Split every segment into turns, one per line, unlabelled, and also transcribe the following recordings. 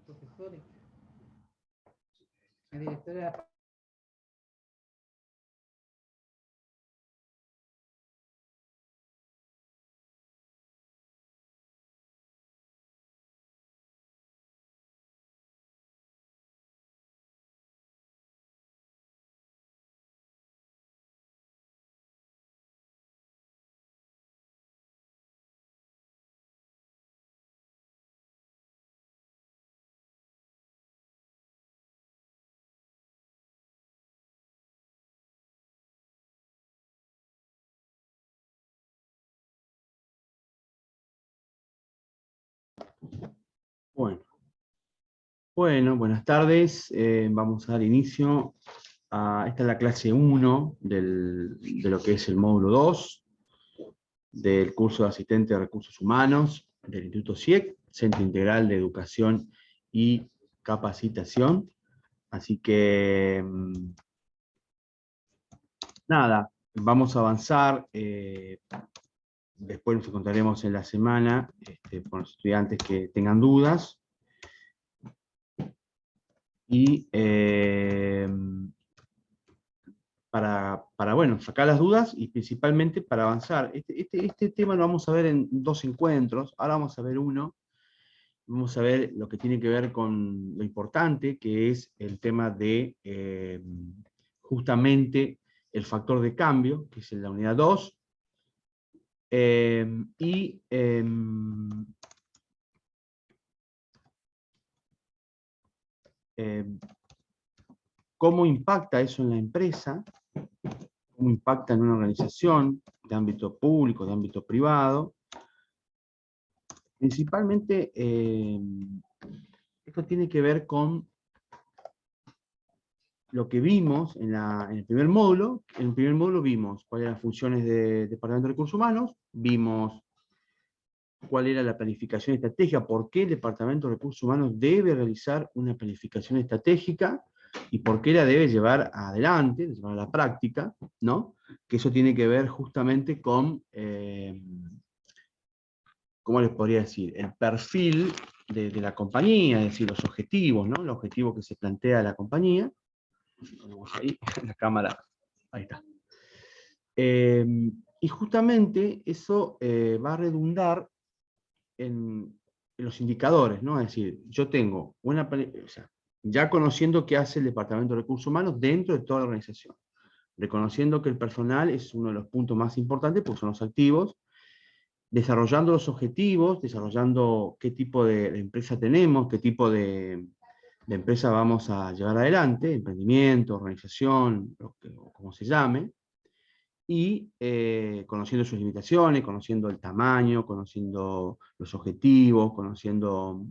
Profesores, la directora.
Bueno, buenas tardes. Vamos a dar inicio a esta es la clase 1 de lo que es el módulo 2 del curso de asistente de recursos humanos del Instituto CIEC, Centro Integral de Educación y Capacitación. Así que, nada, vamos a avanzar. Después nos encontraremos en la semana con los estudiantes que tengan dudas. Y bueno, sacar las dudas y principalmente para avanzar. Este tema lo vamos a ver en 2 encuentros. Ahora vamos a ver uno. Vamos a ver lo que tiene que ver con lo importante, que es el tema de justamente el factor de cambio, que es en la unidad 2. Cómo impacta eso en la empresa, cómo impacta en una organización de ámbito público, de ámbito privado. Principalmente, esto tiene que ver con lo que vimos en el primer módulo. En el primer módulo vimos cuáles eran las funciones del Departamento de Recursos Humanos, vimos cuál era la planificación estratégica, por qué el Departamento de Recursos Humanos debe realizar una planificación estratégica y por qué la debe llevar adelante, llevar a la práctica, ¿no? Que eso tiene que ver justamente con, ¿cómo les podría decir? El perfil de la compañía, es decir, los objetivos, ¿no? Los objetivos que se plantea la compañía. Ahí, la cámara, ahí está. Y justamente eso va a redundar en los indicadores, ¿no? Es decir, yo tengo ya conociendo qué hace el Departamento de Recursos Humanos dentro de toda la organización, reconociendo que el personal es uno de los puntos más importantes porque son los activos, desarrollando los objetivos, desarrollando qué tipo de empresa tenemos, qué tipo de empresa vamos a llevar adelante, emprendimiento, organización, como se llame, y conociendo sus limitaciones, conociendo el tamaño, conociendo los objetivos, conociendo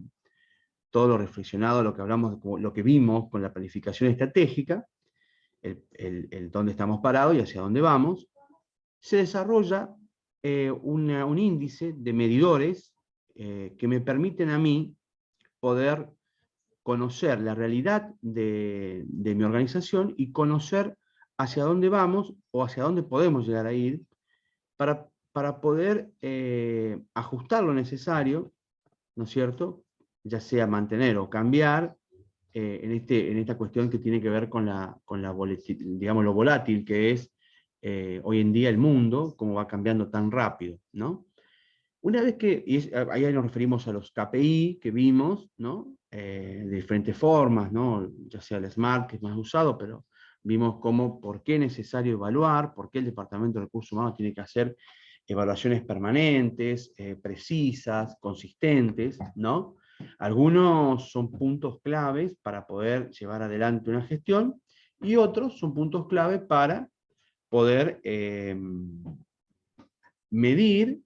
todo lo reflexionado, lo que hablamos, lo que vimos con la planificación estratégica, el dónde estamos parados y hacia dónde vamos, se desarrolla un índice de medidores que me permiten a mí poder conocer la realidad de mi organización y conocer hacia dónde vamos o hacia dónde podemos llegar a ir para poder ajustar lo necesario, ¿no es cierto? Ya sea mantener o cambiar en esta cuestión que tiene que ver con digamos, lo volátil que es hoy en día el mundo, cómo va cambiando tan rápido, ¿no? Una vez que, ahí nos referimos a los KPI que vimos, ¿no? De diferentes formas, ¿no? Ya sea el SMART, que es más usado, pero vimos por qué es necesario evaluar, por qué el Departamento de Recursos Humanos tiene que hacer evaluaciones permanentes, precisas, consistentes, ¿no? Algunos son puntos claves para poder llevar adelante una gestión y otros son puntos clave para poder medir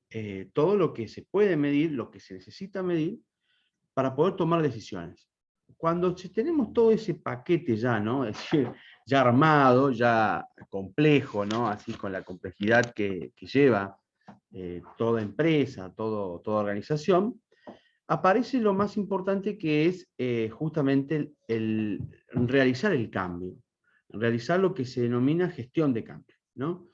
todo lo que se puede medir, lo que se necesita medir, para poder tomar decisiones. Cuando tenemos todo ese paquete ya, ¿no? Es decir, ya armado, ya complejo, ¿no? Así con la complejidad que lleva toda empresa, toda organización, aparece lo más importante que es justamente el realizar el cambio, realizar lo que se denomina gestión de cambio, ¿no?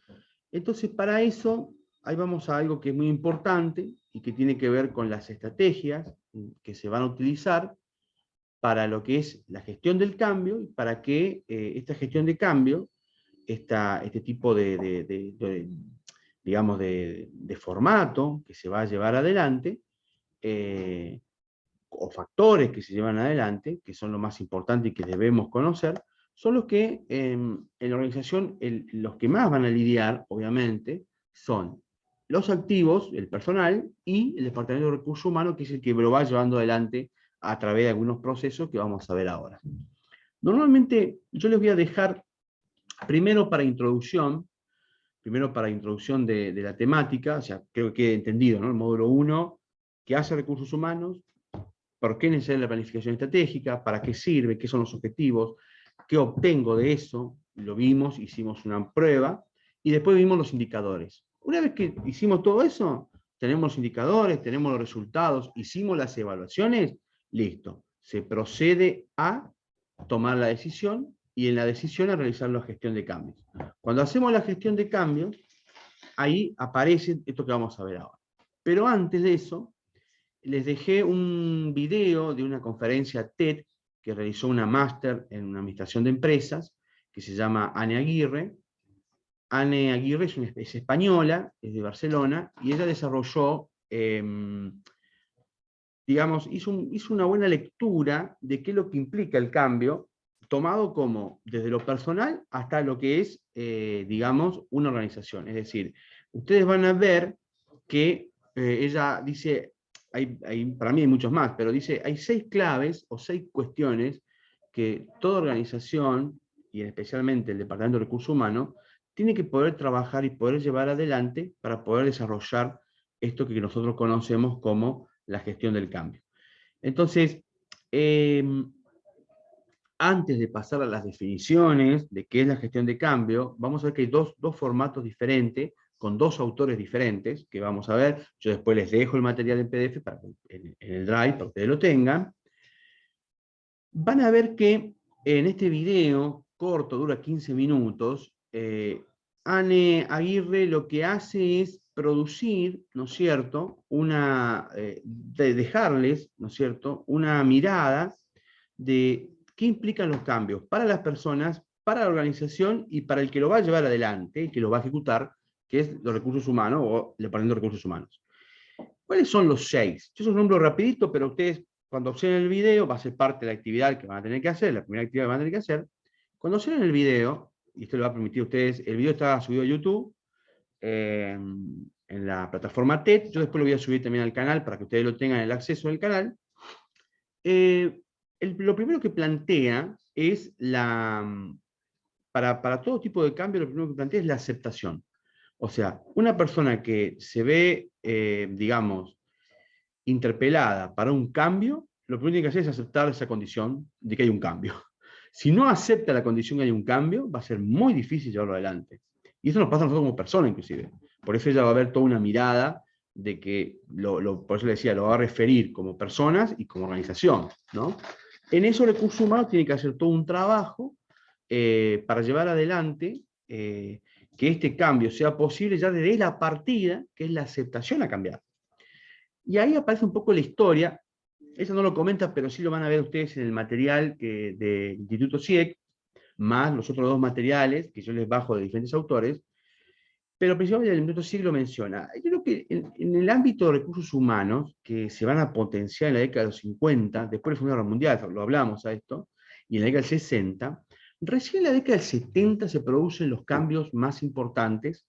Entonces, para eso, ahí vamos a algo que es muy importante y que tiene que ver con las estrategias que se van a utilizar para lo que es la gestión del cambio, y para que esta gestión de cambio, este tipo digamos, de formato que se va a llevar adelante, o factores que se llevan adelante, que son lo más importante y que debemos conocer, son los que en la organización, los que más van a lidiar, obviamente, son los activos, el personal, y el Departamento de Recursos Humanos, que es el que lo va llevando adelante a través de algunos procesos que vamos a ver ahora. Normalmente yo les voy a dejar, primero para introducción de la temática, o sea, creo que quede entendido, ¿no? El módulo 1, ¿qué hace recursos humanos? ¿Por qué es necesaria la planificación estratégica? ¿Para qué sirve? ¿Qué son los objetivos? ¿Qué obtengo de eso? Lo vimos, hicimos una prueba, y después vimos los indicadores. Una vez que hicimos todo eso, tenemos los indicadores, tenemos los resultados, hicimos las evaluaciones, listo. Se procede a tomar la decisión, y en la decisión a realizar la gestión de cambios. Cuando hacemos la gestión de cambios, ahí aparece esto que vamos a ver ahora. Pero antes de eso, les dejé un video de una conferencia TED que realizó una máster en una administración de empresas, que se llama Ane Aguirre. Ane Aguirre es española, es de Barcelona, y ella desarrolló, digamos, hizo una buena lectura de qué es lo que implica el cambio, tomado como desde lo personal hasta lo que es, digamos, una organización. Es decir, ustedes van a ver que ella dice, para mí hay muchos más, pero dice, hay 6 claves o 6 cuestiones que toda organización, y especialmente el Departamento de Recursos Humanos, tiene que poder trabajar y poder llevar adelante para poder desarrollar esto que nosotros conocemos como la gestión del cambio. Entonces, antes de pasar a las definiciones de qué es la gestión de cambio, vamos a ver que hay dos formatos diferentes, con 2 autores diferentes, que vamos a ver. Yo después les dejo el material en PDF en el Drive, para que ustedes lo tengan. Van a ver que en este video corto, dura 15 minutos, Ane Aguirre lo que hace es producir, ¿no es cierto?, dejarles, ¿no es cierto?, una mirada de qué implican los cambios para las personas, para la organización y para el que lo va a llevar adelante, y que lo va a ejecutar, que es los recursos humanos o el Departamento de Recursos Humanos. ¿Cuáles son los 6? Yo se los nombro rapidito, pero ustedes, cuando observen el video, va a ser parte de la actividad que van a tener que hacer, la primera actividad que van a tener que hacer. Cuando observen el video, y esto le va a permitir a ustedes, el video está subido a YouTube, en la plataforma TED, yo después lo voy a subir también al canal para que ustedes lo tengan el acceso al canal. Lo primero que plantea es para todo tipo de cambio, lo primero que plantea es la aceptación. O sea, una persona que se ve, digamos, interpelada para un cambio, lo primero que tiene que hacer es aceptar esa condición de que hay un cambio. Si no acepta la condición que hay un cambio, va a ser muy difícil llevarlo adelante. Y eso nos pasa a nosotros como personas, inclusive. Por eso ella va a ver toda una mirada de que, por eso le decía, lo va a referir como personas y como organización, ¿no? En eso recursos humanos tiene que hacer todo un trabajo para llevar adelante que este cambio sea posible ya desde la partida, que es la aceptación a cambiar. Y ahí aparece un poco la historia. Eso no lo comenta, pero sí lo van a ver ustedes en el material del Instituto CIEC, más los otros 2 materiales que yo les bajo de diferentes autores, pero principalmente el Instituto CIEC lo menciona. Yo creo que en el ámbito de recursos humanos, que se van a potenciar en la década de los 50, después de la Segunda Guerra Mundial, lo hablamos a esto, y en la década del 60, recién en la década del 70 se producen los cambios más importantes,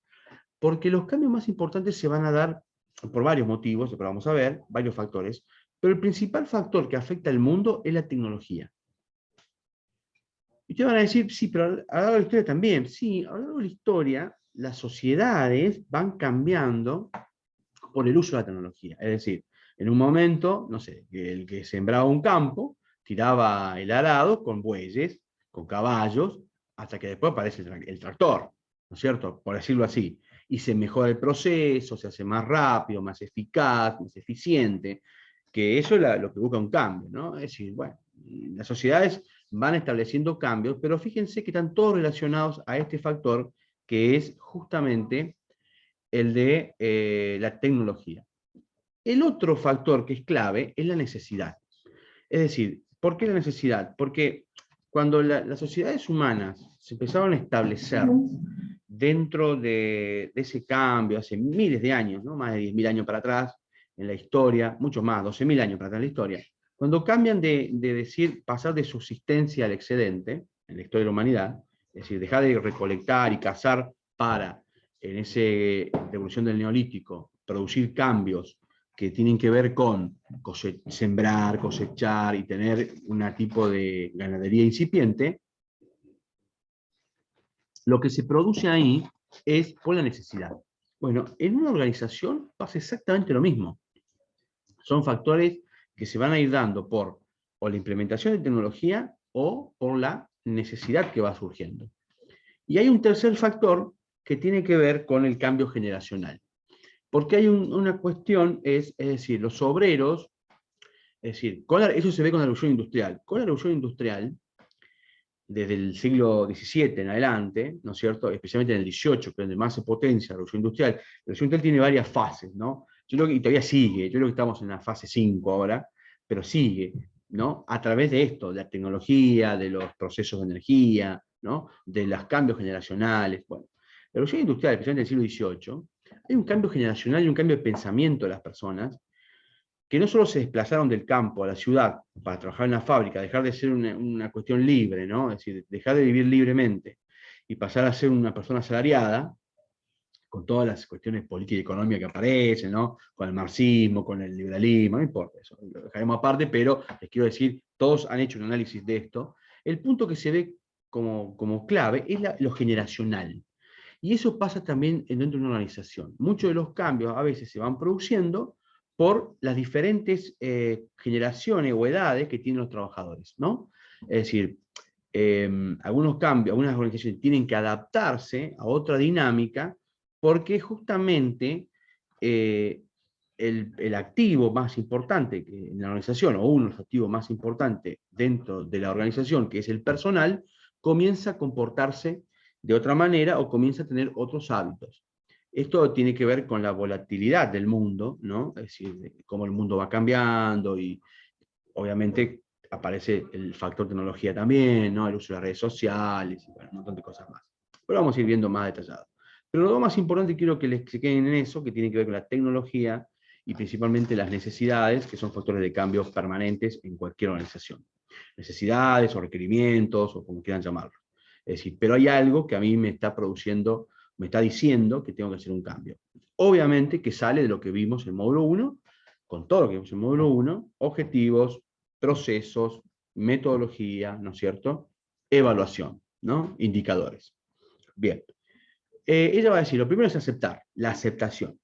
porque los cambios más importantes se van a dar por varios motivos, pero vamos a ver, varios factores, pero el principal factor que afecta al mundo es la tecnología. Y ustedes van a decir, sí, pero a lo largo de la historia también. Sí, a lo largo de la historia, las sociedades van cambiando por el uso de la tecnología. Es decir, en un momento, no sé, el que sembraba un campo, tiraba el arado con bueyes, con caballos, hasta que después aparece el tractor, ¿no es cierto? Por decirlo así. Y se mejora el proceso, se hace más rápido, más eficaz, más eficiente, que eso es lo que busca un cambio, ¿no? Es decir, bueno, las sociedades van estableciendo cambios, pero fíjense que están todos relacionados a este factor, que es justamente el de la tecnología. El otro factor que es clave es la necesidad. Es decir, ¿por qué la necesidad? Porque cuando las sociedades humanas se empezaron a establecer dentro de ese cambio, hace miles de años, ¿no? Más de 10.000 años para atrás, en la historia, mucho más, 12.000 años para atrás en la historia, cuando cambian de decir, pasar de subsistencia al excedente, en la historia de la humanidad, es decir, dejar de recolectar y cazar para, en esa revolución del Neolítico, producir cambios que tienen que ver con sembrar, cosechar y tener un tipo de ganadería incipiente, lo que se produce ahí es por la necesidad. Bueno, en una organización pasa exactamente lo mismo. Son factores que se van a ir dando por o la implementación de tecnología o por la necesidad que va surgiendo. Y hay un tercer factor que tiene que ver con el cambio generacional. Porque hay una cuestión, es decir, los obreros, es decir, eso se ve con la revolución industrial. Con la revolución industrial, desde el siglo XVII en adelante, ¿no es cierto? Especialmente en el XVIII, que es donde más se potencia la revolución industrial. La revolución industrial tiene varias fases, ¿no? Yo creo que, y todavía sigue, yo creo que estamos en la fase 5 ahora, pero sigue, ¿no? A través de esto, de la tecnología, de los procesos de energía, ¿no? De los cambios generacionales. Bueno, la revolución industrial, especialmente en el siglo XVIII, hay un cambio generacional y un cambio de pensamiento de las personas que no solo se desplazaron del campo a la ciudad para trabajar en la fábrica, dejar de ser una cuestión libre, ¿no? Es decir, dejar de vivir libremente y pasar a ser una persona asalariada, con todas las cuestiones políticas y económicas que aparecen, ¿no? Con el marxismo, con el liberalismo, no importa eso, lo dejaremos aparte, pero les quiero decir, todos han hecho un análisis de esto. El punto que se ve como clave es lo generacional. Y eso pasa también dentro de una organización. Muchos de los cambios a veces se van produciendo por las diferentes generaciones o edades que tienen los trabajadores, ¿no? Es decir, algunos cambios, algunas organizaciones tienen que adaptarse a otra dinámica porque justamente el activo más importante que en la organización, o uno de los activos más importantes dentro de la organización, que es el personal, comienza a comportarse de otra manera o comienza a tener otros hábitos. Esto tiene que ver con la volatilidad del mundo, ¿no? Es decir, cómo el mundo va cambiando y obviamente aparece el factor tecnología también, ¿no? El uso de las redes sociales y bueno, un montón de cosas más. Pero vamos a ir viendo más detallado. Pero lo más importante quiero que se queden en eso, que tiene que ver con la tecnología y principalmente las necesidades, que son factores de cambio permanentes en cualquier organización. Necesidades o requerimientos o como quieran llamarlo. Es decir, pero hay algo que a mí me está produciendo, me está diciendo que tengo que hacer un cambio. Obviamente que sale de lo que vimos en el módulo 1, con todo lo que vimos en el módulo 1, objetivos, procesos, metodología, ¿no es cierto? Evaluación, ¿no? Indicadores. Bien. Ella va a decir, lo primero es aceptar, la aceptación.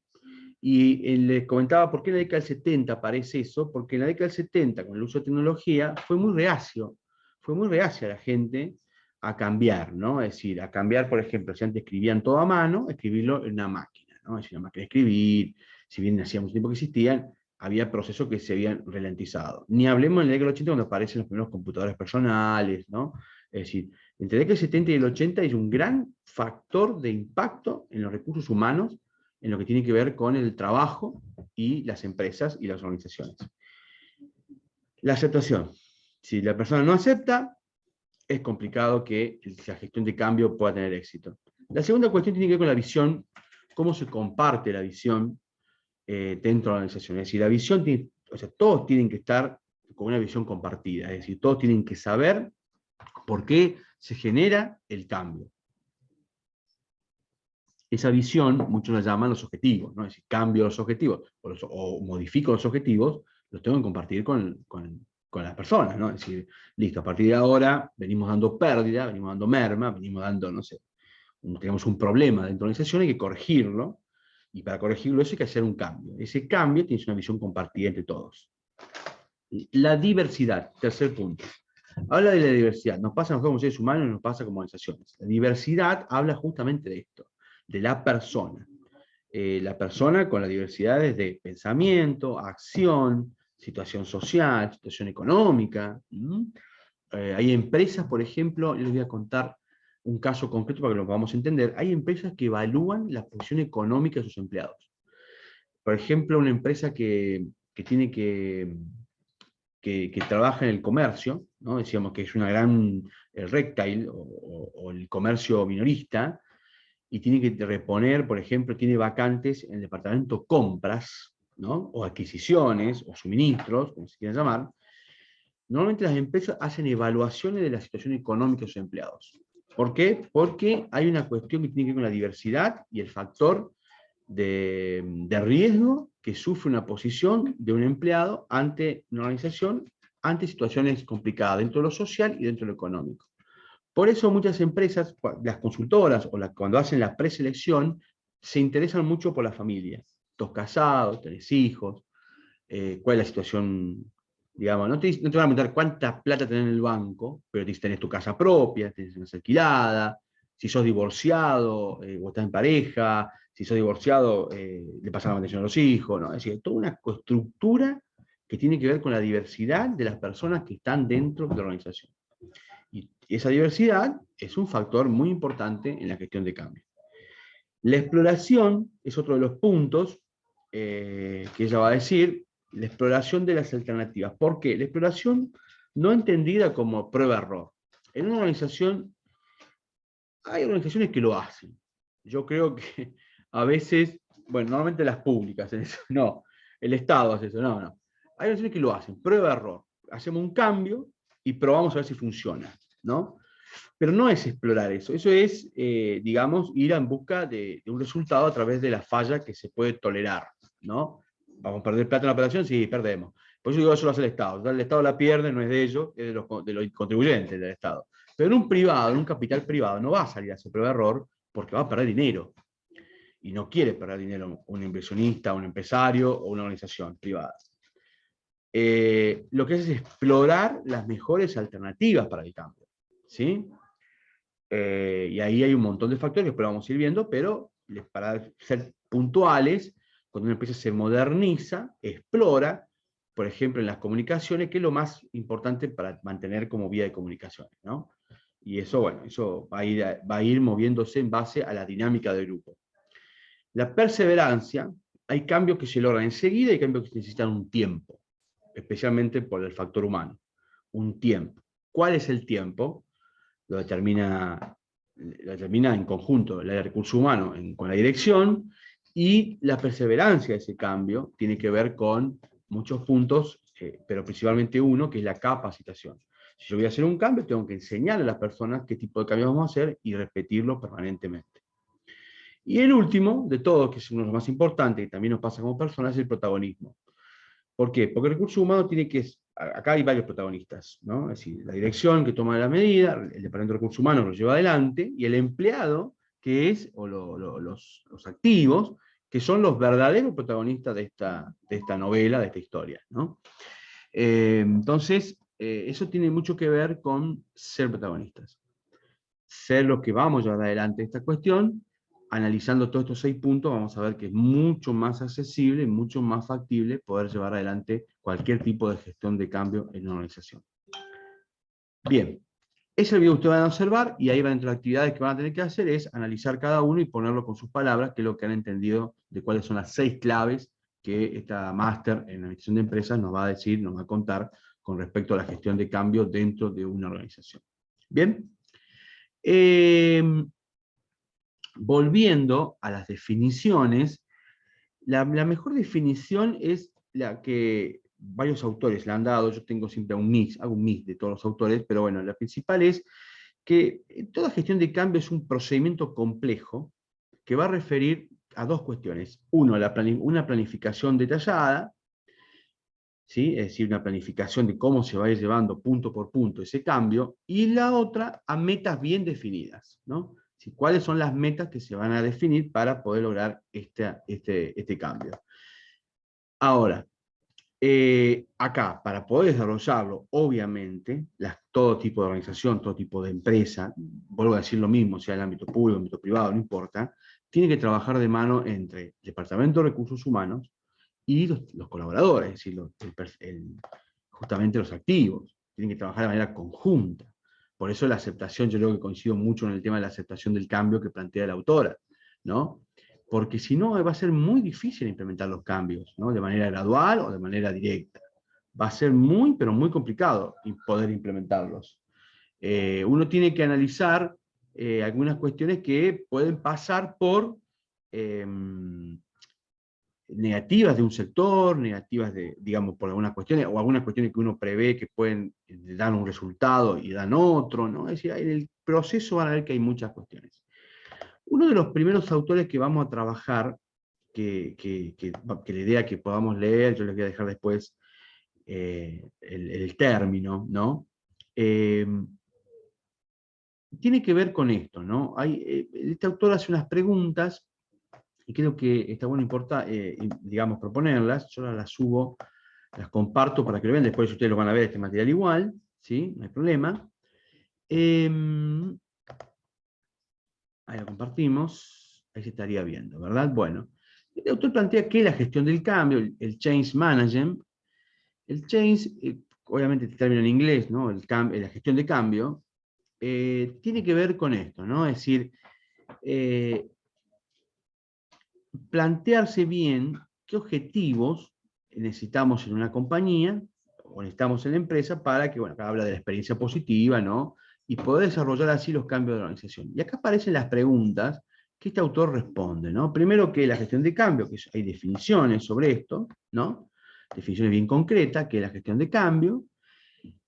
Y les comentaba por qué en la década del 70 aparece eso, porque en la década del 70, con el uso de tecnología, fue muy reacia la gente a cambiar, ¿no? Es decir, a cambiar, por ejemplo, si antes escribían todo a mano, escribirlo en una máquina, ¿no? Es decir, una máquina de escribir, si bien hacía mucho tiempo que existían, había procesos que se habían ralentizado. Ni hablemos en la década del 80 cuando aparecen los primeros computadores personales, ¿no? Es decir, entre la década del 70 y el 80 hay un gran factor de impacto en los recursos humanos en lo que tiene que ver con el trabajo y las empresas y las organizaciones. La aceptación. Si la persona no acepta, es complicado que la gestión de cambio pueda tener éxito. La segunda cuestión tiene que ver con la visión, cómo se comparte la visión dentro de la organización. Es decir, la visión tiene, o sea, todos tienen que estar con una visión compartida, es decir, todos tienen que saber por qué se genera el cambio. Esa visión, muchos la llaman los objetivos, ¿no? Es decir, cambio los objetivos o modifico los objetivos, los tengo que compartir con las personas, ¿no? Es decir, listo, a partir de ahora venimos dando pérdida, venimos dando merma, venimos dando, no sé, tenemos un problema dentro de la organización, hay que corregirlo, y para corregirlo eso hay que hacer un cambio. Ese cambio tiene una visión compartida entre todos. La diversidad, tercer punto. Habla de la diversidad. Nos pasa a nosotros como seres humanos, nos pasa como organizaciones. La diversidad habla justamente de esto, de la persona. La persona con las diversidades de pensamiento, acción, situación social, situación económica. Hay empresas, por ejemplo, les voy a contar un caso concreto para que lo podamos entender. Hay empresas que evalúan la posición económica de sus empleados. Por ejemplo, una empresa que tiene que trabaja en el comercio, ¿no? Decíamos que es una gran el retail o el comercio minorista, y tiene que reponer, por ejemplo, tiene vacantes en el departamento compras, ¿no? O adquisiciones, o suministros, como se quiera llamar. Normalmente las empresas hacen evaluaciones de la situación económica de sus empleados. ¿Por qué? Porque hay una cuestión que tiene que ver con la diversidad y el factor de riesgo que sufre una posición de un empleado ante una organización, ante situaciones complicadas dentro de lo social y dentro de lo económico. Por eso muchas empresas, las consultoras o cuando hacen la preselección, se interesan mucho por la familia. ¿Estás casado? ¿Tenés hijos? ¿Cuál es la situación? Digamos, no te van a preguntar cuánta plata tenés en el banco, pero si tenés tu casa propia, tenés una casa alquilada, si sos divorciado o estás en pareja, si sos divorciado, le pasas la mantención a los hijos, ¿no? Es decir, toda una estructura que tiene que ver con la diversidad de las personas que están dentro de la organización. Y esa diversidad es un factor muy importante en la gestión de cambio. La exploración es otro de los puntos que ella va a decir, la exploración de las alternativas. ¿Por qué? La exploración no entendida como prueba-error. En una organización, hay organizaciones que lo hacen. Yo creo que a veces, bueno, normalmente las públicas, no, el Estado hace eso, no. Hay organizaciones que lo hacen, prueba-error. Hacemos un cambio y probamos a ver si funciona, ¿no? Pero no es explorar eso, eso es, digamos, ir en busca de un resultado a través de la falla que se puede tolerar, ¿no? ¿Vamos a perder plata en la operación? Sí, perdemos. Por eso digo, eso lo hace el Estado. El Estado la pierde, no es de ellos, es de los contribuyentes del Estado. Pero en un privado, en un capital privado, no va a salir a hacer prueba de error porque va a perder dinero. Y no quiere perder dinero un inversionista, un empresario o una organización privada. Lo que hace es explorar las mejores alternativas para el cambio, ¿sí? Y ahí hay un montón de factores que vamos a ir viendo, pero para ser puntuales, cuando una empresa se moderniza, explora, por ejemplo, en las comunicaciones, que es lo más importante para mantener como vía de comunicaciones, ¿no? Y eso, bueno, eso va a ir moviéndose en base a la dinámica del grupo. La perseverancia, hay cambios que se logran enseguida y cambios que necesitan un tiempo, especialmente por el factor humano. Un tiempo. ¿Cuál es el tiempo? Lo determina en conjunto el área de recursos humanos con la dirección, y la perseverancia de ese cambio tiene que ver con muchos puntos, pero principalmente uno, que es la capacitación. Si yo voy a hacer un cambio, tengo que enseñar a las personas qué tipo de cambio vamos a hacer y repetirlo permanentemente. Y el último de todos, que es uno de los más importantes, y también nos pasa como personas, es el protagonismo. ¿Por qué? Porque el recurso humano tiene que... Acá hay varios protagonistas, ¿no? Es decir, la dirección que toma la medida, el departamento de recursos humanos lo lleva adelante, y el empleado, que es, o los activos, que son los verdaderos protagonistas de esta novela, de esta historia, ¿no? Entonces, eso tiene mucho que ver con ser protagonistas. Ser los que vamos a llevar adelante esta cuestión. Analizando todos estos 6 puntos, vamos a ver que es mucho más accesible, mucho más factible poder llevar adelante cualquier tipo de gestión de cambio en una organización. Bien, ese es el video que ustedes van a observar, y ahí van a entrar actividades que van a tener que hacer, es analizar cada uno y ponerlo con sus palabras, que es lo que han entendido de cuáles son las 6 claves que esta máster en administración de empresas nos va a decir, nos va a contar con respecto a la gestión de cambio dentro de una organización. Bien. Volviendo a las definiciones, la mejor definición es la que varios autores le han dado. Yo tengo siempre hago un mix de todos los autores, pero bueno, la principal es que toda gestión de cambio es un procedimiento complejo que va a referir a 2 cuestiones. Uno, una planificación detallada, ¿sí? Es decir, una planificación de cómo se va a ir llevando punto por punto ese cambio, y la otra a metas bien definidas, ¿no? ¿Cuáles son las metas que se van a definir para poder lograr este cambio? Ahora, acá, para poder desarrollarlo, obviamente, todo tipo de organización, todo tipo de empresa, vuelvo a decir lo mismo, sea el ámbito público, el ámbito privado, no importa, tiene que trabajar de mano entre el Departamento de Recursos Humanos y los colaboradores, es decir, justamente los activos. Tienen que trabajar de manera conjunta. Por eso la aceptación, yo creo que coincido mucho en el tema de la aceptación del cambio que plantea la autora, ¿no? porque si no va a ser muy difícil implementar los cambios, ¿no? De manera gradual o de manera directa. Va a ser muy, pero muy complicado poder implementarlos. Uno tiene que analizar algunas cuestiones que pueden pasar por negativas de un sector, negativas de, digamos, por algunas cuestiones, o algunas cuestiones que uno prevé que pueden dar un resultado y dan otro, ¿no? Es decir, en el proceso van a ver que hay muchas cuestiones. Uno de los primeros autores que vamos a trabajar, que la idea que podamos leer, yo les voy a dejar después el término, ¿no? Tiene que ver con esto, ¿no? Este autor hace unas preguntas y creo que está bueno digamos, proponerlas. Yo las subo, las comparto para que lo vean, después ustedes lo van a ver este material igual, ¿sí? No hay problema. Ahí lo compartimos, ahí se estaría viendo, ¿verdad? Bueno, el autor plantea que la gestión del cambio, el change management, el change, obviamente este término en inglés, ¿no? La gestión de cambio, tiene que ver con esto, ¿no? Es decir, plantearse bien qué objetivos necesitamos en una compañía o necesitamos en la empresa para que, bueno, acá habla de la experiencia positiva, ¿no? Y poder desarrollar así los cambios de la organización. Y acá aparecen las preguntas que este autor responde, ¿no? Primero, que la gestión de cambio, que hay definiciones sobre esto, ¿no? Definiciones bien concretas, que es la gestión de cambio.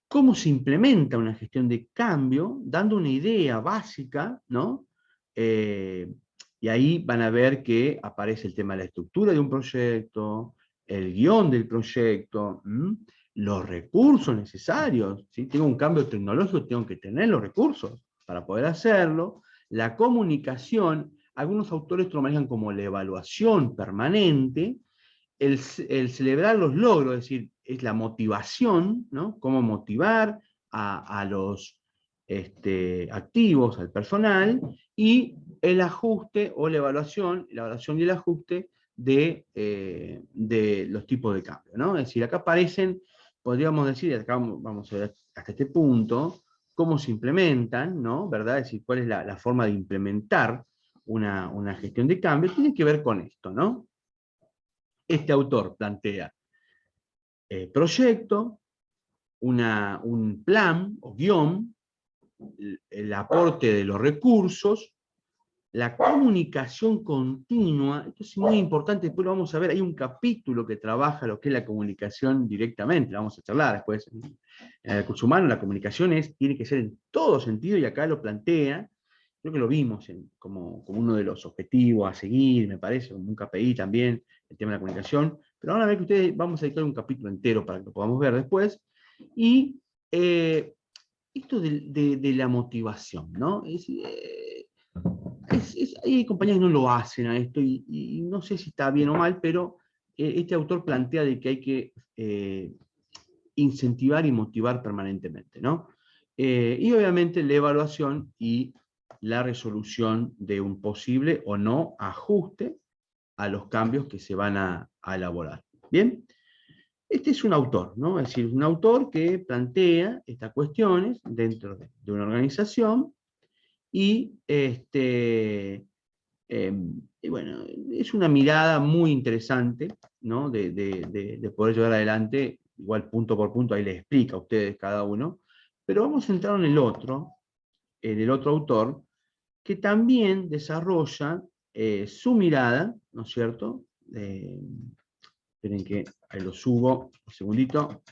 ¿Cómo se implementa una gestión de cambio? Dando una idea básica, ¿no? Y ahí van a ver que aparece el tema de la estructura de un proyecto, el guión del proyecto, los recursos necesarios. Si tengo un cambio tecnológico, tengo que tener los recursos para poder hacerlo. La comunicación, algunos autores lo manejan como la evaluación permanente, el celebrar los logros, es decir, es la motivación, ¿no? Cómo motivar a los activos, al personal, y el ajuste o la evaluación y el ajuste de los tipos de cambio, ¿no? Es decir, acá aparecen, podríamos decir, acá vamos a ver hasta este punto, cómo se implementan, ¿no? ¿Verdad? Es decir, cuál es la forma de implementar una gestión de cambio, tiene que ver con esto, ¿no? Este autor plantea proyecto, un plan o guión, el aporte de los recursos, la comunicación continua. Esto es muy importante, después lo vamos a ver, hay un capítulo que trabaja lo que es la comunicación directamente, la vamos a charlar después. En el recurso humano la comunicación tiene que ser en todo sentido, y acá lo plantea, creo que lo vimos como uno de los objetivos a seguir, me parece, como un KPI también, el tema de la comunicación, pero van a ver que ustedes vamos a dedicar un capítulo entero para que lo podamos ver después. Y esto de la motivación, ¿no? Hay compañías que no lo hacen a esto, y no sé si está bien o mal, pero este autor plantea de que hay que incentivar y motivar permanentemente, ¿no? Y obviamente la evaluación y la resolución de un posible o no ajuste a los cambios que se van a elaborar. ¿Bien? Este es un autor, ¿no? Es decir, un autor que plantea estas cuestiones dentro de una organización y, y bueno, es una mirada muy interesante, ¿no? De poder llevar adelante, igual punto por punto, ahí les explica a ustedes cada uno, pero vamos a entrar en el otro autor, que también desarrolla su mirada, ¿no es cierto? Esperen que ahí lo subo un segundito.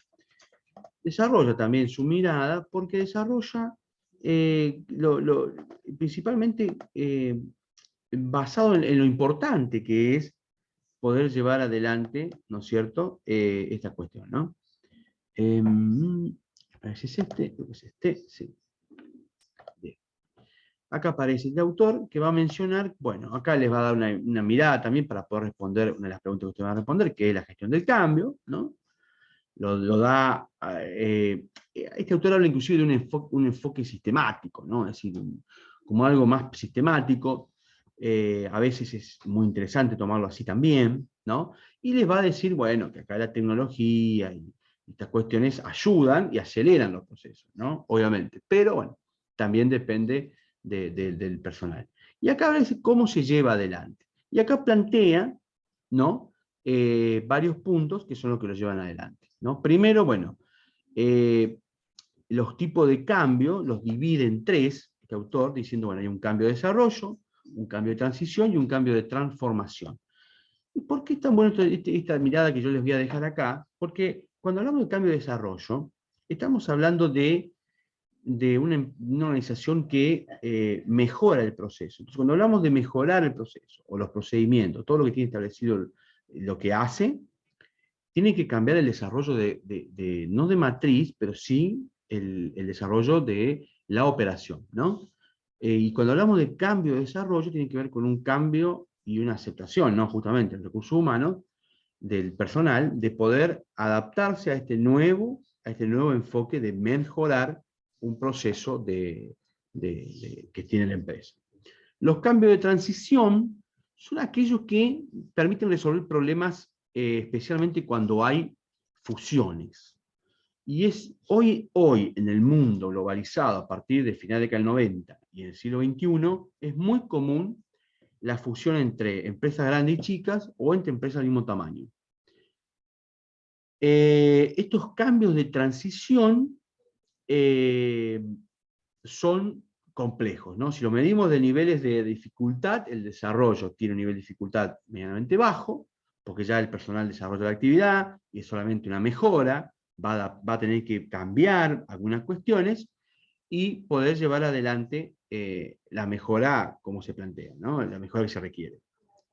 Desarrolla también su mirada porque desarrolla principalmente basado en lo importante que es poder llevar adelante, ¿no es cierto?, esta cuestión, ¿no? A ver si es este, creo que es este, sí. Bien. Acá aparece el autor que va a mencionar, bueno, acá les va a dar una mirada también para poder responder una de las preguntas que ustedes van a responder, que es la gestión del cambio, ¿no? Lo da, este autor habla inclusive de un enfoque sistemático, ¿no? Es decir, como algo más sistemático. A veces es muy interesante tomarlo así también, ¿no? Y les va a decir, bueno, que acá la tecnología y estas cuestiones ayudan y aceleran los procesos, ¿no? Obviamente, pero bueno, también depende del personal. Y acá va a decir cómo se lleva adelante. Y acá plantea, ¿no? Varios puntos que son los que lo llevan adelante, ¿no? Primero, bueno, los tipos de cambio los divide en tres, este autor, diciendo, bueno, hay un cambio de desarrollo, un cambio de transición y un cambio de transformación. ¿Y por qué es tan bueno esta mirada que yo les voy a dejar acá? Porque cuando hablamos de cambio de desarrollo, estamos hablando de una organización que mejora el proceso. Entonces, cuando hablamos de mejorar el proceso, o los procedimientos, todo lo que tiene establecido lo que hace, tiene que cambiar el desarrollo no de matriz, pero sí el desarrollo de la operación, ¿no? Y cuando hablamos de cambio de desarrollo, tiene que ver con un cambio y una aceptación, ¿no? Justamente, el recurso humano, del personal, de poder adaptarse a este nuevo enfoque de mejorar un proceso que tiene la empresa. Los cambios de transición son aquellos que permiten resolver problemas, especialmente cuando hay fusiones. Y es hoy en el mundo globalizado, a partir de finales de la década del 90 y en el siglo XXI, es muy común la fusión entre empresas grandes y chicas o entre empresas del mismo tamaño. Estos cambios de transición son complejos, ¿no? Si lo medimos de niveles de dificultad, el desarrollo tiene un nivel de dificultad medianamente bajo, porque ya el personal desarrolla la actividad y es solamente una mejora, va a tener que cambiar algunas cuestiones y poder llevar adelante la mejora como se plantea, ¿no? La mejora que se requiere.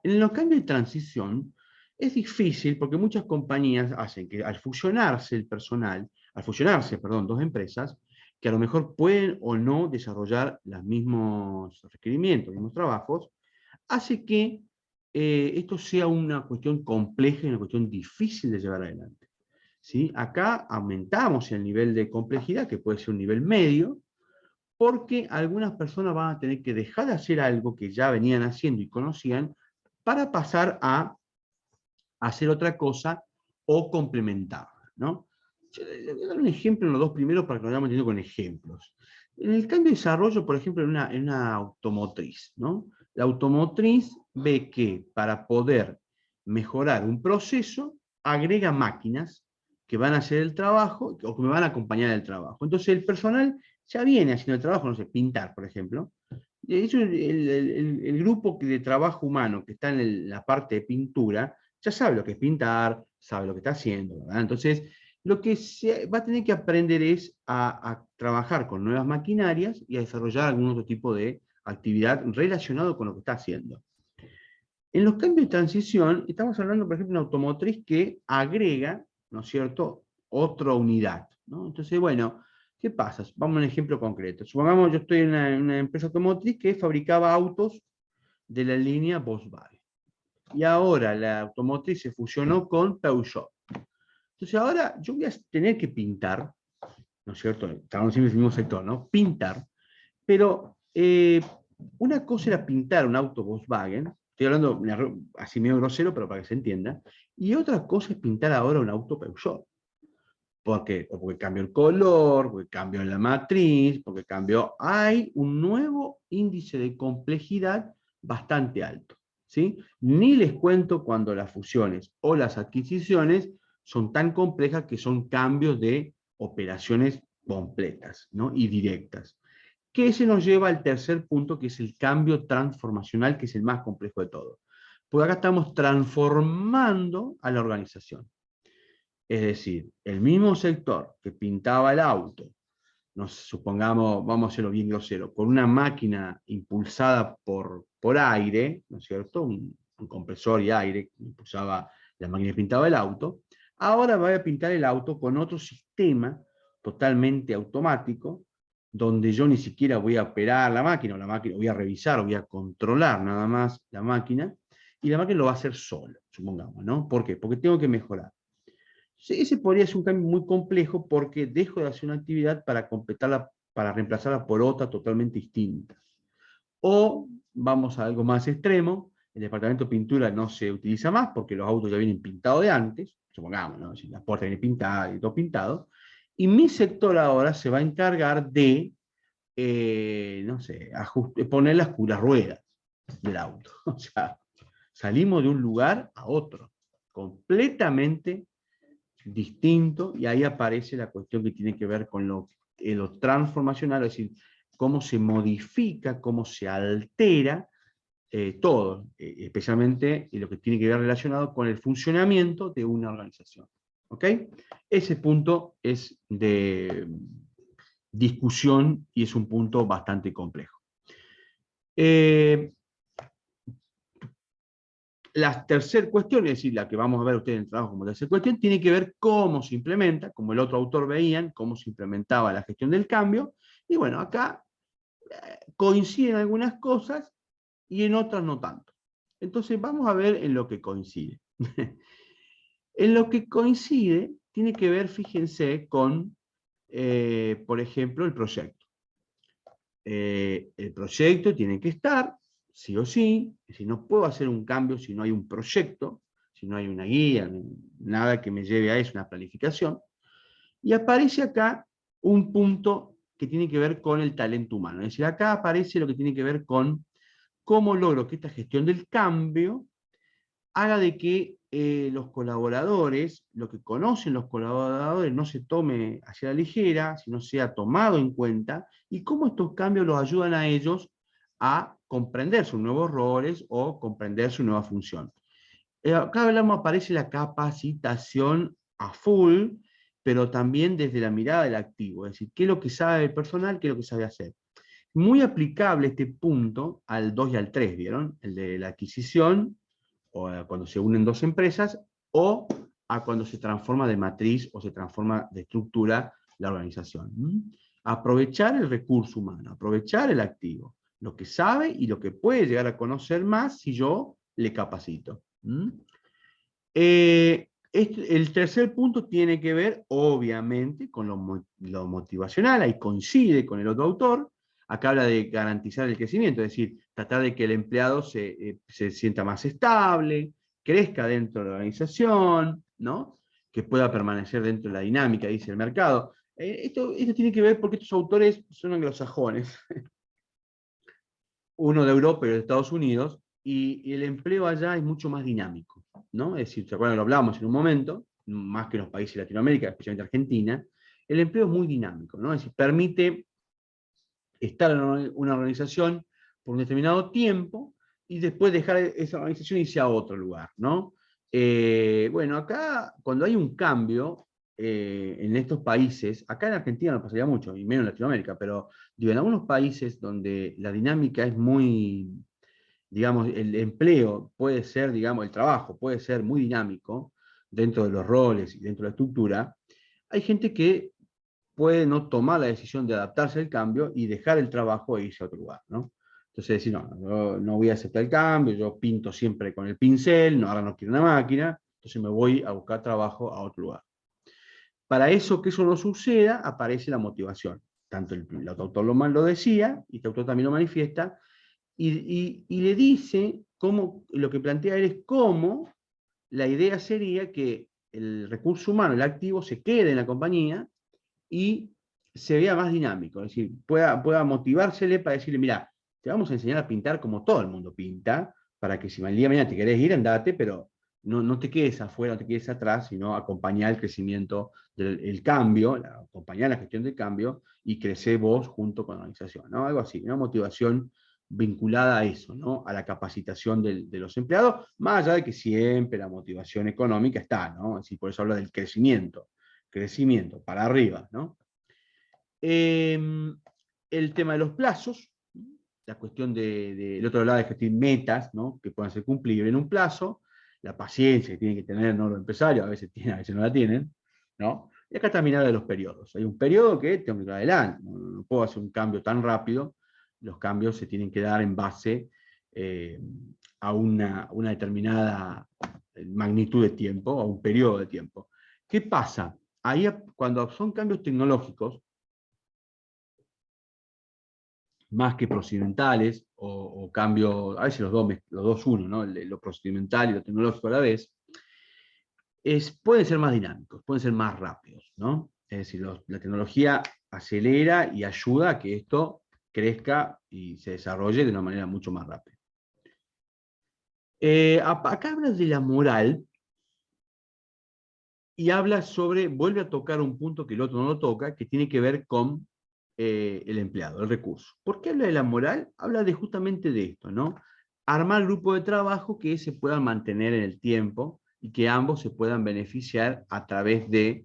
En los cambios de transición es difícil porque muchas compañías hacen que al fusionarse el personal, al fusionarse, perdón, dos empresas, que a lo mejor pueden o no desarrollar los mismos requerimientos, los mismos trabajos, hace que esto sea una cuestión compleja y una cuestión difícil de llevar adelante. ¿Sí? Acá aumentamos el nivel de complejidad, que puede ser un nivel medio, porque algunas personas van a tener que dejar de hacer algo que ya venían haciendo y conocían para pasar a hacer otra cosa o complementarla, ¿no? Le voy a dar un ejemplo en los dos primeros para que nos vayamos entendiendo con ejemplos. En el cambio de desarrollo, por ejemplo, en una automotriz, ¿no? La automotriz ve que para poder mejorar un proceso, agrega máquinas que van a hacer el trabajo o que me van a acompañar en el trabajo. Entonces el personal ya viene haciendo el trabajo, no sé, pintar, por ejemplo. De hecho, el grupo de trabajo humano que está en la parte de pintura ya sabe lo que es pintar, sabe lo que está haciendo, ¿verdad? Entonces, lo que se va a tener que aprender es a trabajar con nuevas maquinarias y a desarrollar algún otro tipo de actividad relacionado con lo que está haciendo. En los cambios de transición, estamos hablando, por ejemplo, de una automotriz que agrega, ¿no es cierto?, otra unidad, ¿no? Entonces, bueno, ¿qué pasa? Vamos a un ejemplo concreto. Supongamos yo estoy en una empresa automotriz que fabricaba autos de la línea Volkswagen. Y ahora la automotriz se fusionó con Peugeot. Entonces ahora yo voy a tener que pintar, ¿no es cierto? Estamos en el mismo sector, ¿no? Pintar, pero una cosa era pintar un auto Volkswagen, estoy hablando así medio grosero, pero para que se entienda, y otra cosa es pintar ahora un auto Peugeot. Porque cambió el color, porque cambió la matriz, porque cambió. Hay un nuevo índice de complejidad bastante alto. ¿Sí? Ni les cuento cuando las fusiones o las adquisiciones son tan complejas que son cambios de operaciones completas, ¿no? Y directas. Que ese nos lleva al tercer punto, que es el cambio transformacional, que es el más complejo de todo. Porque acá estamos transformando a la organización. Es decir, el mismo sector que pintaba el auto, supongamos, vamos a hacerlo bien grosero, con una máquina impulsada por aire, ¿no es cierto? Un compresor y aire que impulsaba la máquina que pintaba el auto, ahora voy a pintar el auto con otro sistema totalmente automático, donde yo ni siquiera voy a operar la máquina, voy a revisar, o voy a controlar nada más la máquina, y la máquina lo va a hacer sola, supongamos, ¿no? ¿Por qué? Porque tengo que mejorar. Ese podría ser un cambio muy complejo porque dejo de hacer una actividad para completarla, para reemplazarla por otra totalmente distinta. O vamos a algo más extremo, el departamento de pintura no se utiliza más porque los autos ya vienen pintados de antes, supongamos, ¿no? Si la puerta viene pintada y todo pintado, y mi sector ahora se va a encargar de, no sé, poner las ruedas del auto. O sea, Salimos de un lugar a otro, completamente distinto, y ahí aparece la cuestión que tiene que ver con lo transformacional, es decir, cómo se modifica, cómo se altera todo, especialmente lo que tiene que ver relacionado con el funcionamiento de una organización. ¿Ok? Ese punto es de discusión y es un punto bastante complejo. La tercera cuestión, es decir, la que vamos a ver ustedes en el trabajo como tercera cuestión, tiene que ver cómo se implementa, como el otro autor veían, cómo se implementaba la gestión del cambio, y bueno, acá coinciden algunas cosas y en otras no tanto. Entonces vamos a ver en lo que coincide. En lo que coincide tiene que ver, fíjense, con, por ejemplo, el proyecto. El proyecto tiene que estar, sí o sí, si no puedo hacer un cambio si no hay un proyecto, si no hay una guía, nada que me lleve a eso, una planificación. Y aparece acá un punto que tiene que ver con el talento humano. Es decir, acá aparece lo que tiene que ver con cómo logro que esta gestión del cambio haga de que los colaboradores, lo que conocen los colaboradores, no se tome hacia la ligera, sino sea tomado en cuenta, y cómo estos cambios los ayudan a ellos a comprender sus nuevos roles o comprender su nueva función. Acá hablamos, aparece la capacitación a full, pero también desde la mirada del activo, es decir, qué es lo que sabe el personal, qué es lo que sabe hacer. Muy aplicable este punto al 2 y al 3, ¿vieron? El de la adquisición, o a cuando se unen dos empresas, o a cuando se transforma de matriz o se transforma de estructura la organización. Aprovechar el recurso humano, aprovechar el activo, lo que sabe y lo que puede llegar a conocer más si yo le capacito. El tercer punto tiene que ver, obviamente, con lo motivacional, ahí coincide con el otro autor. Acá habla de garantizar el crecimiento, es decir, tratar de que el empleado se sienta más estable, crezca dentro de la organización, ¿no? Que pueda permanecer dentro de la dinámica, dice el mercado. Esto tiene que ver porque estos autores son anglosajones, uno de Europa y de Estados Unidos, y el empleo allá es mucho más dinámico, ¿no? Es decir, ¿se acuerdan que lo hablábamos en un momento? Más que en los países de Latinoamérica, especialmente Argentina, el empleo es muy dinámico, ¿no? Es decir, permite estar en una organización por un determinado tiempo y después dejar esa organización y irse a otro lugar, ¿no? Bueno, acá cuando hay un cambio en estos países, acá en Argentina no pasaría mucho, y menos en Latinoamérica, pero digo, en algunos países donde la dinámica es muy, digamos, el empleo puede ser, digamos, el trabajo puede ser muy dinámico dentro de los roles y dentro de la estructura, hay gente que puede no tomar la decisión de adaptarse al cambio y dejar el trabajo e irse a otro lugar, ¿no? Entonces decir, no, yo no voy a aceptar el cambio, yo pinto siempre con el pincel, no, ahora no quiero una máquina, entonces me voy a buscar trabajo a otro lugar. Para eso, que eso no suceda, aparece la motivación. Tanto el autor lo decía, y este autor también lo manifiesta, y le dice cómo, lo que plantea él es cómo la idea sería que el recurso humano, el activo, se quede en la compañía y se vea más dinámico, es decir, pueda motivársele para decirle, mira, te vamos a enseñar a pintar como todo el mundo pinta, para que si el día de mañana te querés ir, andate, pero no te quedes afuera, no te quedes atrás, sino acompañar el crecimiento del cambio, acompañar la gestión del cambio y crecer vos junto con la organización, ¿no? Algo así, una motivación vinculada a eso, ¿no? A la capacitación de los empleados, más allá de que siempre la motivación económica está, ¿no? Así, por eso habla del crecimiento para arriba, ¿no? El tema de los plazos, la cuestión del otro lado de gestionar metas, ¿no? Que puedan ser cumplibles en un plazo, la paciencia que tienen que tener, ¿no? Los empresarios, a veces tienen, a veces no la tienen, ¿no? Y acá también habla de los periodos. Hay un periodo que tengo que ir adelante, no puedo hacer un cambio tan rápido, los cambios se tienen que dar en base a una determinada magnitud de tiempo, a un periodo de tiempo. ¿Qué pasa? Ahí, cuando son cambios tecnológicos, más que procedimentales, o cambios, a veces los dos uno, ¿no? Lo procedimental y lo tecnológico a la vez, pueden ser más dinámicos, pueden ser más rápidos, ¿no? Es decir, la tecnología acelera y ayuda a que esto crezca y se desarrolle de una manera mucho más rápida. Acá habla de la moral y habla sobre, vuelve a tocar un punto que el otro no lo toca, que tiene que ver con el empleado, el recurso. ¿Por qué habla de la moral? Habla de justamente de esto, ¿no? Armar grupos de trabajo que se puedan mantener en el tiempo y que ambos se puedan beneficiar a través de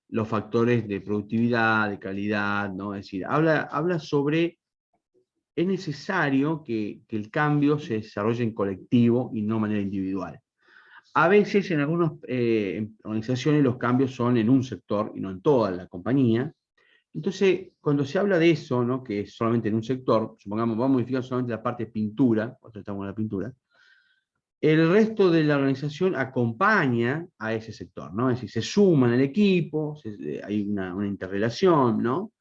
los factores de productividad, de calidad, ¿no? Es decir, habla sobre, es necesario que el cambio se desarrolle en colectivo y no de manera individual. A veces en algunas organizaciones los cambios son en un sector y no en toda la compañía. Entonces, cuando se habla de eso, ¿no? Que es solamente en un sector, supongamos, vamos a modificar solamente la parte de pintura, cuando estamos en la pintura, el resto de la organización acompaña a ese sector, ¿no? Es decir, se suman al equipo, hay una interrelación, ¿no?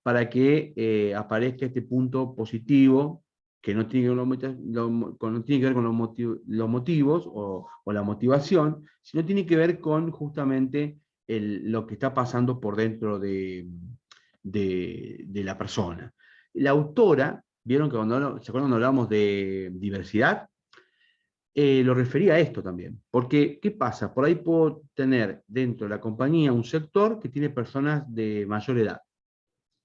Para que aparezca este punto positivo que no tiene que ver, no tiene que ver con los motivos o la motivación, sino tiene que ver con justamente lo que está pasando por dentro de la persona. La autora, vieron que ¿se acuerdan cuando hablamos de diversidad? Lo refería a esto también. Porque, ¿qué pasa? Por ahí puedo tener dentro de la compañía un sector que tiene personas de mayor edad,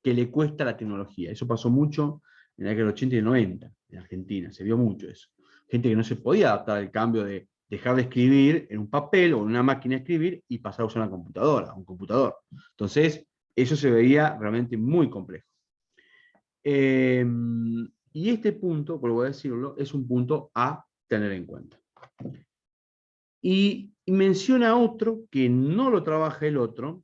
que le cuesta la tecnología. Eso pasó mucho en la década del 80 y 90, en Argentina, se vio mucho eso. Gente que no se podía adaptar al cambio de dejar de escribir en un papel o en una máquina de escribir y pasar a usar una computadora, un computador. Entonces, eso se veía realmente muy complejo. Y este punto, vuelvo a decirlo, es un punto a tener en cuenta. Y menciona otro que no lo trabaja el otro,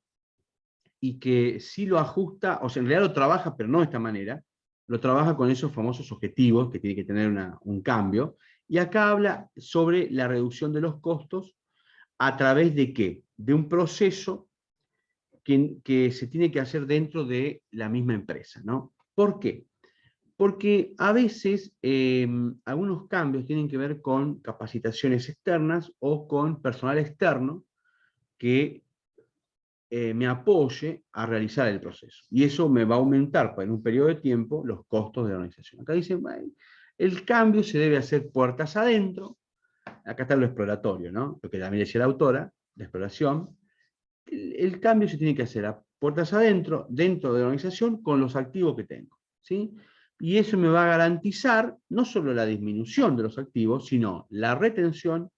y que sí lo ajusta, o sea, en realidad lo trabaja, pero no de esta manera, lo trabaja con esos famosos objetivos que tiene que tener un cambio, y acá habla sobre la reducción de los costos a través de ¿qué? De un proceso que se tiene que hacer dentro de la misma empresa, ¿no? ¿Por qué? Porque a veces algunos cambios tienen que ver con capacitaciones externas o con personal externo que me apoye a realizar el proceso. Y eso me va a aumentar en un periodo de tiempo los costos de la organización. Acá dice, el cambio se debe hacer puertas adentro. Acá está lo exploratorio, ¿no? Lo que también decía la autora, la exploración. El cambio se tiene que hacer a puertas adentro, dentro de la organización, con los activos que tengo, ¿sí? Y eso me va a garantizar no solo la disminución de los activos, sino la retención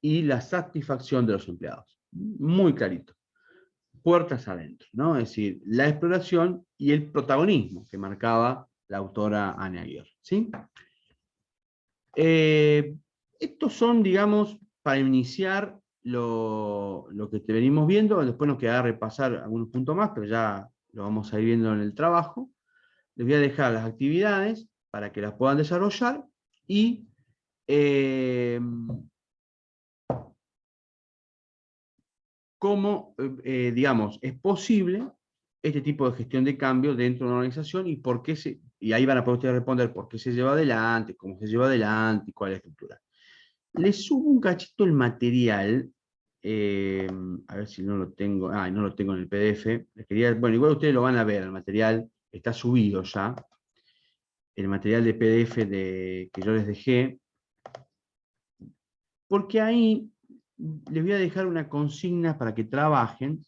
y la satisfacción de los empleados. Muy clarito. Puertas adentro, ¿no? Es decir, la exploración y el protagonismo que marcaba la autora Anne Aguirre, ¿sí? Estos son, digamos, para iniciar lo que te venimos viendo, después nos quedará repasar algunos puntos más, pero ya lo vamos a ir viendo en el trabajo. Les voy a dejar las actividades para que las puedan desarrollar y cómo, digamos, es posible este tipo de gestión de cambio dentro de una organización y por qué y ahí van a poder ustedes responder por qué se lleva adelante, cómo se lleva adelante y cuál es la estructura. Les subo un cachito el material, a ver si no lo tengo, no lo tengo en el PDF. Bueno, igual ustedes lo van a ver, el material está subido ya, el material de PDF que yo les dejé, porque ahí les voy a dejar una consigna para que trabajen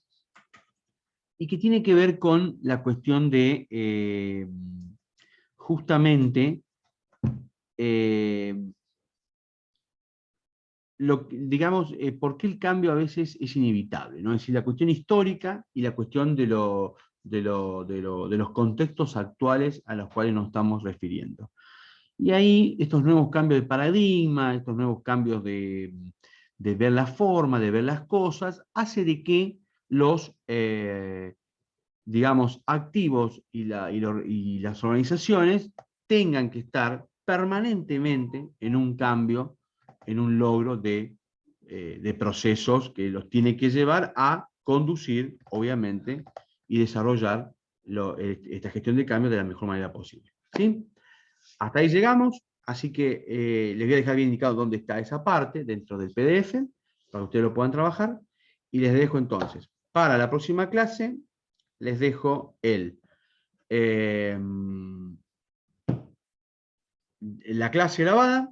y que tiene que ver con la cuestión de justamente digamos, por qué el cambio a veces es inevitable, ¿no? Es decir, la cuestión histórica y la cuestión de los contextos actuales a los cuales nos estamos refiriendo. Y ahí estos nuevos cambios de paradigma, estos nuevos cambios de ver la forma, de ver las cosas, hace de que los, digamos, activos y las organizaciones tengan que estar permanentemente en un cambio, en un logro de procesos que los tiene que llevar a conducir, obviamente, y desarrollar esta gestión de cambio de la mejor manera posible. ¿Sí? Hasta ahí llegamos, así que les voy a dejar bien indicado dónde está esa parte dentro del PDF, para que ustedes lo puedan trabajar, y les dejo entonces, para la próxima clase, les dejo la clase grabada,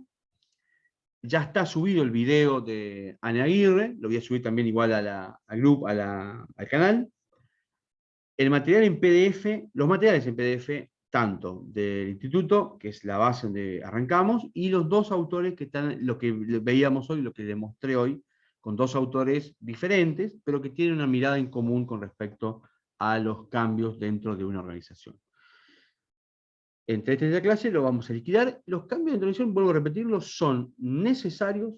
ya está subido el video de Ana Aguirre, lo voy a subir también igual al grupo, al canal. El material en PDF, los materiales en PDF, tanto del instituto, que es la base donde arrancamos, y los dos autores que están, lo que veíamos hoy, lo que les mostré hoy, con dos autores diferentes, pero que tienen una mirada en común con respecto a los cambios dentro de una organización. Entre esta clase lo vamos a liquidar. Los cambios de organización, vuelvo a repetirlo, son necesarios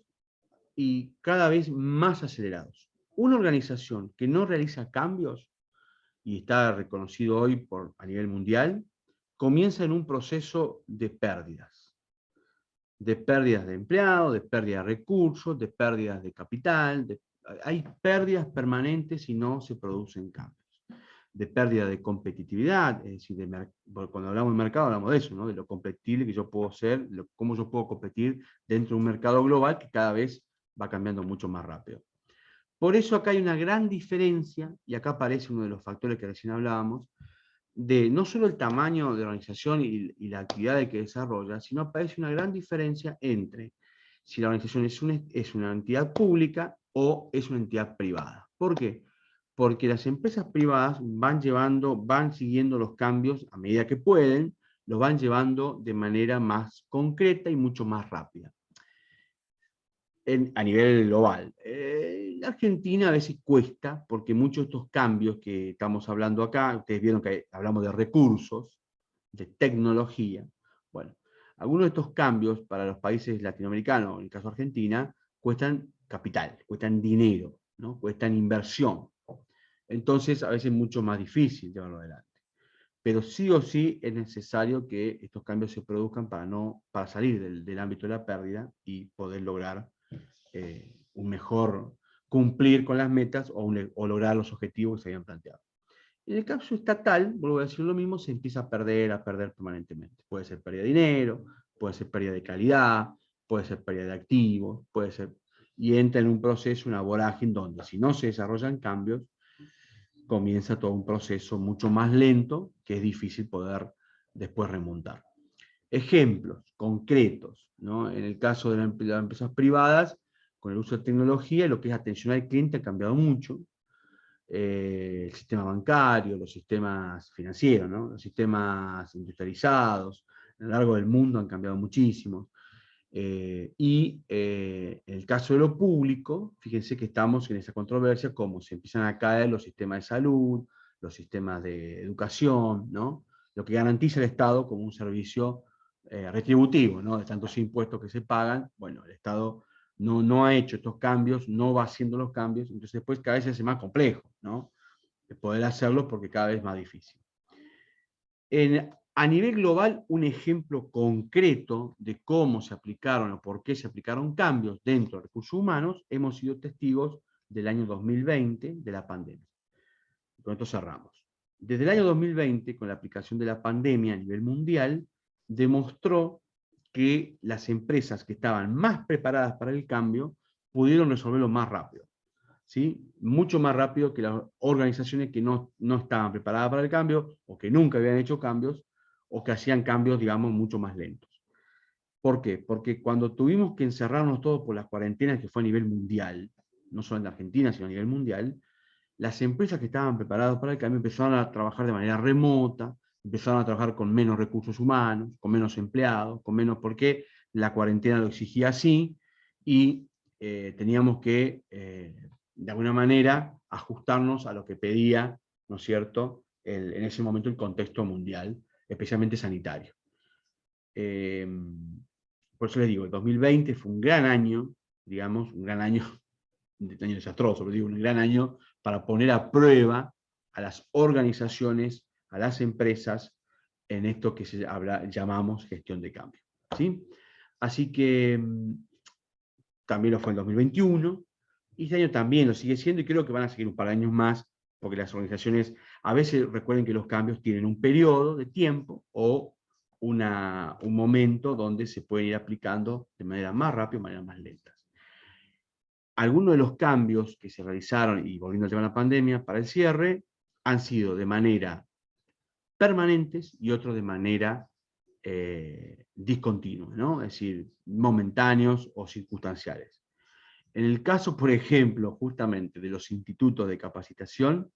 y cada vez más acelerados. Una organización que no realiza cambios, y está reconocido hoy a nivel mundial, comienza en un proceso de pérdidas de empleados, de pérdida de recursos, de pérdidas de capital, hay pérdidas permanentes si no se producen cambios. De pérdida de competitividad, es decir, cuando hablamos de mercado hablamos de eso, ¿no? De lo competible que yo puedo ser, cómo yo puedo competir dentro de un mercado global que cada vez va cambiando mucho más rápido. Por eso acá hay una gran diferencia, y acá aparece uno de los factores que recién hablábamos, de no solo el tamaño de la organización y la actividad que desarrolla, sino aparece una gran diferencia entre si la organización es una entidad pública o es una entidad privada. ¿Por qué? Porque las empresas privadas van siguiendo los cambios a medida que pueden, los van llevando de manera más concreta y mucho más rápida. A nivel global. En Argentina a veces cuesta, porque muchos de estos cambios que estamos hablando acá, ustedes vieron que hablamos de recursos, de tecnología. Bueno, algunos de estos cambios para los países latinoamericanos, en el caso de Argentina, cuestan capital, cuestan dinero, ¿no? Cuestan inversión. Entonces, a veces es mucho más difícil llevarlo adelante. Pero sí o sí es necesario que estos cambios se produzcan para salir del ámbito de la pérdida y poder lograr un mejor cumplir con las metas o lograr los objetivos que se habían planteado. En el caso estatal, vuelvo a decir lo mismo, se empieza a perder permanentemente. Puede ser pérdida de dinero, puede ser pérdida de calidad, puede ser pérdida de activos, puede ser, y entra en un proceso, una vorágine, donde si no se desarrollan cambios, comienza todo un proceso mucho más lento, que es difícil poder después remontar. Ejemplos concretos, ¿no? En el caso de las empresas privadas, con el uso de tecnología, lo que es atención al cliente ha cambiado mucho. El sistema bancario, los sistemas financieros, ¿no? Los sistemas industrializados a lo largo del mundo han cambiado muchísimo. En el caso de lo público, fíjense que estamos en esa controversia, como se empiezan a caer los sistemas de salud, los sistemas de educación, ¿no? Lo que garantiza el Estado como un servicio retributivo, ¿no? De tantos impuestos que se pagan, bueno, el Estado no ha hecho estos cambios, no va haciendo los cambios, entonces después cada vez se hace más complejo, ¿no? De poder hacerlo porque cada vez es más difícil. A nivel global, un ejemplo concreto de cómo se aplicaron o por qué se aplicaron cambios dentro de recursos humanos, hemos sido testigos del año 2020 de la pandemia. Con esto cerramos. Desde el año 2020, con la aplicación de la pandemia a nivel mundial, demostró que las empresas que estaban más preparadas para el cambio pudieron resolverlo más rápido. ¿Sí? Mucho más rápido que las organizaciones que no estaban preparadas para el cambio, o que nunca habían hecho cambios, o que hacían cambios, digamos, mucho más lentos. ¿Por qué? Porque cuando tuvimos que encerrarnos todos por las cuarentenas, que fue a nivel mundial, no solo en Argentina, sino a nivel mundial, las empresas que estaban preparadas para el cambio empezaron a trabajar de manera remota, empezaron a trabajar con menos recursos humanos, con menos empleados, con menos, porque la cuarentena lo exigía así, y teníamos que, de alguna manera, ajustarnos a lo que pedía, ¿no es cierto?, en ese momento el contexto mundial, especialmente sanitario. Por eso les digo, el 2020 fue un gran año, digamos, un año desastroso, pero digo, un gran año para poner a prueba a las organizaciones, a las empresas, en esto que llamamos gestión de cambio. ¿Sí? Así que también lo fue en 2021, y este año también lo sigue siendo, y creo que van a seguir un par de años más, porque las organizaciones, a veces recuerden que los cambios tienen un periodo de tiempo, o un momento donde se puede ir aplicando de manera más rápida, de manera más lenta. Algunos de los cambios que se realizaron, y volviendo al tema de la pandemia, para el cierre, han sido de manera permanentes y otros de manera discontinuos, ¿no? Es decir, momentáneos o circunstanciales. En el caso, por ejemplo, justamente de los institutos de capacitación,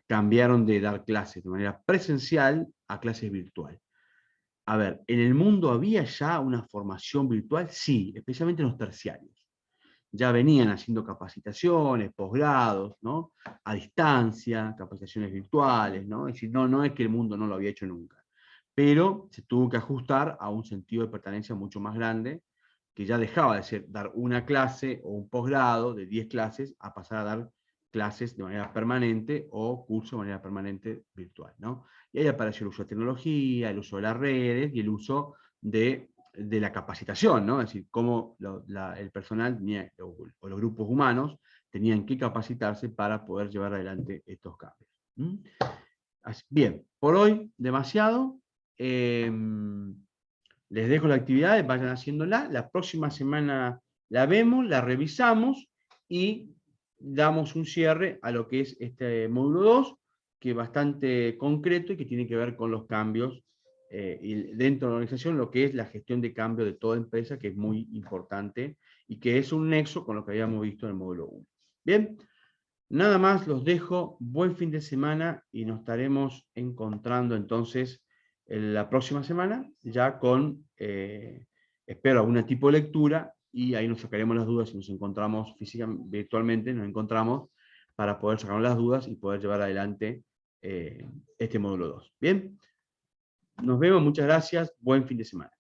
cambiaron de dar clases de manera presencial a clases virtual. A ver, ¿en el mundo había ya una formación virtual? Sí, especialmente en los terciarios. Ya venían haciendo capacitaciones, posgrados, ¿no? A distancia, capacitaciones virtuales, ¿no? Es decir, no es que el mundo no lo había hecho nunca, pero se tuvo que ajustar a un sentido de pertenencia mucho más grande, que ya dejaba de ser dar una clase o un posgrado de 10 clases a pasar a dar clases de manera permanente o curso de manera permanente virtual, ¿no? Y ahí apareció el uso de tecnología, el uso de las redes y el uso de la capacitación, ¿no? Es decir, cómo el personal tenía, o los grupos humanos tenían que capacitarse para poder llevar adelante estos cambios. ¿Mm? Bien, por hoy demasiado. Les dejo la actividad, vayan haciéndola. La próxima semana la vemos, la revisamos y damos un cierre a lo que es este módulo 2, que es bastante concreto y que tiene que ver con los cambios y dentro de la organización, lo que es la gestión de cambio de toda empresa, que es muy importante y que es un nexo con lo que habíamos visto en el módulo 1. Bien, nada más, los dejo. Buen fin de semana y nos estaremos encontrando entonces la próxima semana, ya con, espero, algún tipo de lectura y ahí nos sacaremos las dudas si nos encontramos físicamente, virtualmente, nos encontramos para poder sacarnos las dudas y poder llevar adelante este módulo 2. Bien, nos vemos, muchas gracias, buen fin de semana.